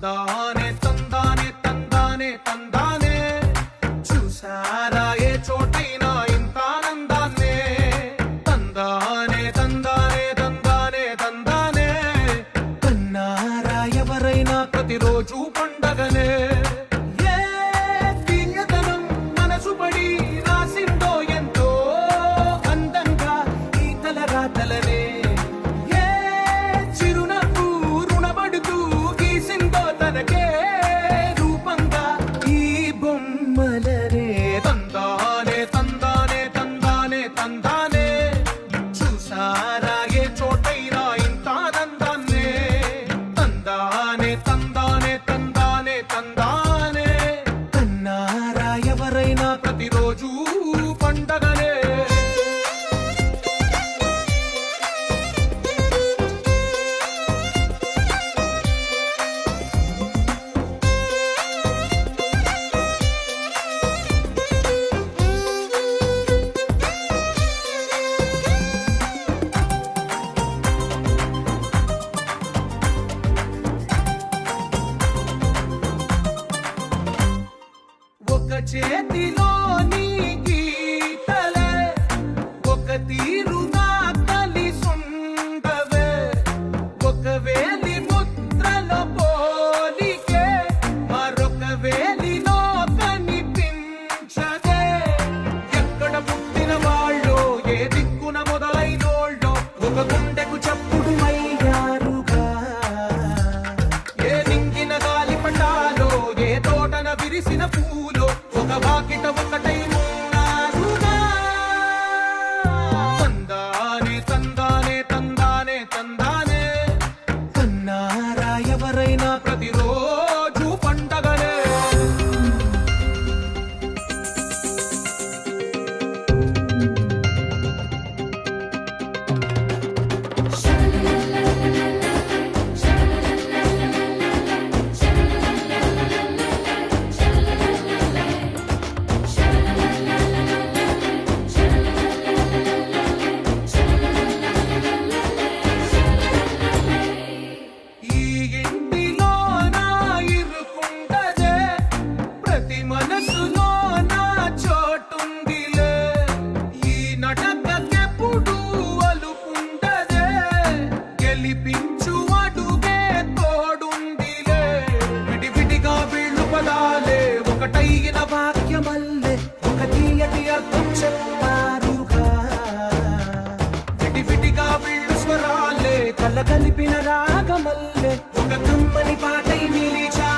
తందానే తందానే తందానే తందానే చూసారా ఏ చోటైనా ఇంత ఆనందాన్నే తందానే తందానే తందానే తందానే కన్నారా ఎవరైనా ప్రతిరోజు పండగనే ప్రతిరోజు పండగనే ఒక చేతిలో నీ గీతలే ఒక తీరుగా కలిసుండవే ఒక వేలి ముద్రల పోలికే మరొక వేలిలో కనిపించదే ఎక్కడ పుట్టిన వాళ్ళో ఏ దిక్కున మొదలైనోళ్ళో ఒక గుండెకు చప్పుడు అయ్యారుగా ఏ నింగిన గాలి పటాలో ఏ తోటన విరిసిన పూలో ఒక వాకిట ఒకటై ఉన్నారుగా తందానే తందానే తందానే తందానే కన్నారా ఎవరైనా ప్రతిరోజు పండగనే మనసులో నా చోటుందిలే ఈ నటకెప్పుడు అలుపుండదే గెలిపించు అడుగే తోడుందిలే విడివిడిగా వీళ్ళు పదాలే ఒకటైన వాక్యమల్లే ఒక తీయటి అర్థం చెప్పారుగా విడివిడిగా వీళ్ళు స్వరాలే కలగలిపిన రాగమల్లే ఒక కమ్మని పాటై నిలిచా